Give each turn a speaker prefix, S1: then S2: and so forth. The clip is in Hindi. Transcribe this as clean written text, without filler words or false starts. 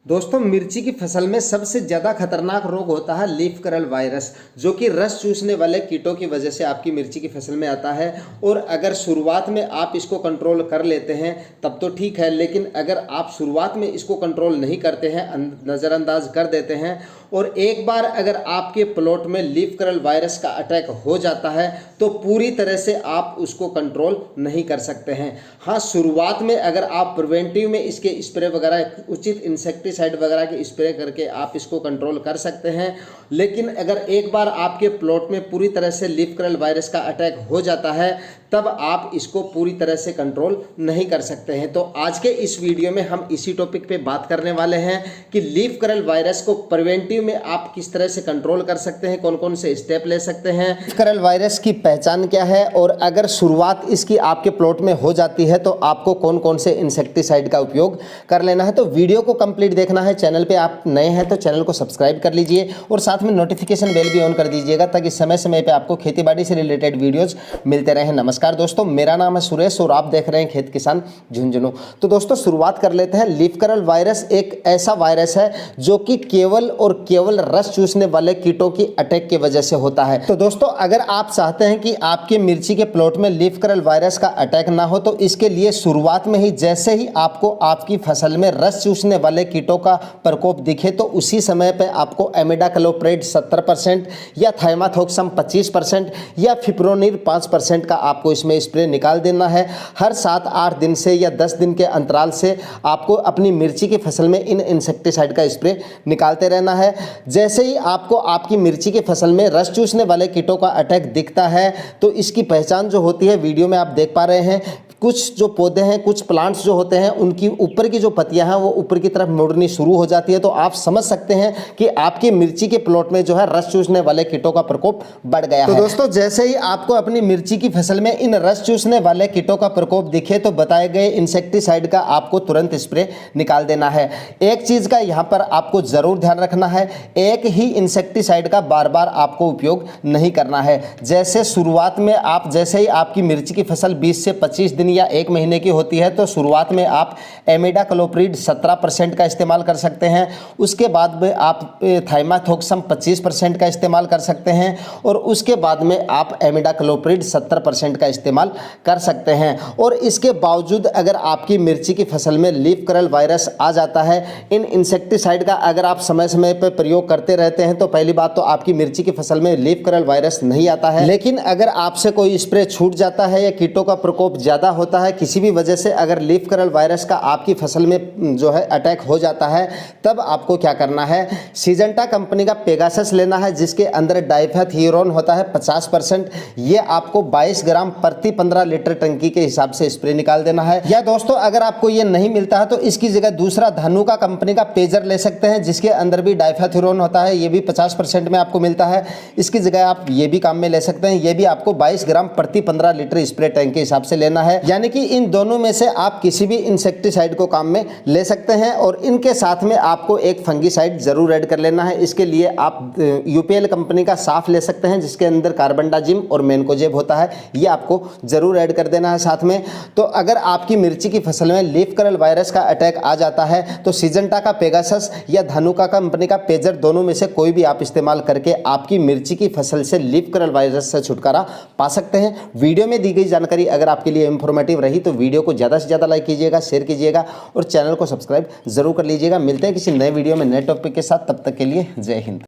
S1: दोस्तों, मिर्ची की फसल में सबसे ज़्यादा खतरनाक रोग होता है लीफ कर्ल वायरस, जो कि रस चूसने वाले कीटों की वजह से आपकी मिर्ची की फसल में आता है। और अगर शुरुआत में आप इसको कंट्रोल कर लेते हैं तब तो ठीक है, लेकिन अगर आप शुरुआत में इसको कंट्रोल नहीं करते हैं, नज़रअंदाज कर देते हैं और एक बार अगर आपके प्लॉट में लीफ कर्ल वायरस का अटैक हो जाता है तो पूरी तरह से आप उसको कंट्रोल नहीं कर सकते हैं। हाँ, शुरुआत में अगर आप प्रिवेंटिव में इसके स्प्रे वगैरह, उचित इंसेक्टिसाइड वगैरह के स्प्रे करके आप इसको कंट्रोल कर सकते हैं, लेकिन अगर एक बार आपके प्लॉट में पूरी तरह से लीफ कर्ल वायरस का अटैक हो जाता है तब आप इसको पूरी तरह से कंट्रोल नहीं कर सकते हैं। तो आज के इस वीडियो में हम इसी टॉपिक पे बात करने वाले हैं कि लीफ कर्ल वायरस को प्रिवेंटिव में आप किस तरह से कंट्रोल कर सकते हैं, कौन कौन से स्टेप ले सकते हैं, लीफ कर्ल वायरस की पहचान क्या है और अगर शुरुआत इसकी आपके प्लॉट में हो जाती है तो आपको कौन कौन से इंसेक्टिसाइड का उपयोग कर लेना है। तो वीडियो को कंप्लीट देखना है। चैनल पे आप नए हैं तो चैनल को सब्सक्राइब कर लीजिए और साथ में नोटिफिकेशन बेल भी ऑन कर दीजिएगा ताकि समय समय पे आपको खेतीबाड़ी से रिलेटेड वीडियोस मिलते रहें। नमस्कार दोस्तों, मेरा नाम है सुरेश और आप देख रहे हैं खेत किसान झुंझुनू। तो दोस्तों, शुरुआत कर लेते हैं। लीफ कर्ल वायरस एक ऐसा वायरस है जो कि केवल और केवल रस चूसने वाले कीटों की अटैक की वजह से होता है। तो दोस्तों, अगर आप चाहते हैं कि आपके मिर्ची के प्लॉट में लीफ कर्ल वायरस का अटैक ना हो तो इसके लिए शुरुआत में ही जैसे ही आपको आपकी फसल में रस चूसने वाले कीटों का प्रकोप दिखे तो उसी समय पे आपको इमिडाक्लोप्रिड 70% या थाइमाथोक्सम 25% या फिप्रोनिल 5% का आपको इसमें स्प्रे निकाल देना है। हर 7-8 दिन से या 10 दिन के अंतराल से आपको अपनी मिर्ची की फसल में इन इंसेक्टिसाइड का स्प्रे निकालते रहना है। जैसे ही आपको आपकी मिर्ची की फसल में रस चूसने वाले कीटों का अटैक दिखता है तो इसकी पहचान जो होती है, वीडियो में आप देख पा रहे हैं, कुछ जो पौधे हैं, कुछ प्लांट्स जो होते हैं, उनकी ऊपर की जो पत्तियां हैं वो ऊपर की तरफ मुड़नी शुरू हो जाती है। तो आप समझ सकते हैं कि आपकी मिर्ची के प्लॉट में जो है रस चूसने वाले कीटों का प्रकोप बढ़ गया है। तो दोस्तों, जैसे ही आपको अपनी मिर्ची की फसल में इन रस चूसने वाले कीटों का प्रकोप दिखे तो बताए गए इंसेक्टिसाइड का आपको तुरंत स्प्रे निकाल देना है। एक चीज का यहाँ पर आपको जरूर ध्यान रखना है, एक ही इंसेक्टिसाइड का बार बार आपको उपयोग नहीं करना है। जैसे शुरुआत में आप जैसे ही आपकी मिर्ची की फसल 20 से 25 दिन या 1 महीने की होती है तो शुरुआत में आप इमिडाक्लोप्रिड 17% का इस्तेमाल कर सकते हैं। उसके बाद में आप थाइमाथोक्सम 25% का इस्तेमाल कर सकते हैं और उसके बाद में आप इमिडाक्लोप्रिड 70% का इस्तेमाल कर सकते हैं। और इसके बावजूद अगर आपकी मिर्ची की फसल में लीफ कर्ल वायरस आ जाता है, इन इंसेक्टिसाइड का अगर आप समय समय पर प्रयोग करते रहते हैं तो पहली बात तो आपकी मिर्ची की फसल में लीफ कर्ल वायरस नहीं आता है। लेकिन अगर आपसे कोई स्प्रे छूट जाता है या कीटों का प्रकोप ज़्यादा होता है, किसी भी वजह से अगर लीफ कर्ल वायरस का आपकी फसल में जो है अटैक हो जाता है, तब आपको क्या करना है, सिजेंटा कंपनी का पेगासस लेना है जिसके अंदर डाइफेथ्यूरोन होता है 50%। ये आपको 22 ग्राम प्रति 15 लीटर टंकी के हिसाब से स्प्रे निकाल देना है। या दोस्तों, अगर आपको ये नहीं मिलता है तो इसकी जगह दूसरा धानुका कंपनी का पेजर ले सकते हैं जिसके अंदर भी डाइफेथ्यूरोन होता है, ये भी 50% में आपको मिलता है। इसकी जगह आप ये भी काम में ले सकते हैं। ये भी आपको 22 ग्राम प्रति 15 लीटर स्प्रे टैंक के हिसाब से लेना है। यानी कि इन दोनों में से आप किसी भी इंसेक्टिसाइड को काम में ले सकते हैं और इनके साथ में आपको एक फंगीसाइड जरूर ऐड कर लेना है। इसके लिए आप यूपीएल कंपनी का साफ ले सकते हैं जिसके अंदर कार्बनडाजिम और मेनकोजेब होता है, ये आपको जरूर ऐड कर देना है साथ में। तो अगर आपकी मिर्ची की फसल में लीफ कर्ल वायरस का अटैक आ जाता है तो सिजेंटा का पेगासस या धानुका कंपनी का पेजर, दोनों में से कोई भी आप इस्तेमाल करके आपकी मिर्ची की फसल से लीफ कर्ल वायरस से छुटकारा पा सकते हैं। वीडियो में दी गई जानकारी अगर आपके लिए इंफॉर्मेटिव रही तो वीडियो को ज़्यादा से ज़्यादा लाइक कीजिएगा, शेयर कीजिएगा और चैनल को सब्सक्राइब जरूर कर लीजिएगा। मिलते हैं किसी नए वीडियो में नए टॉपिक के साथ, तब तक के लिए जय हिंद।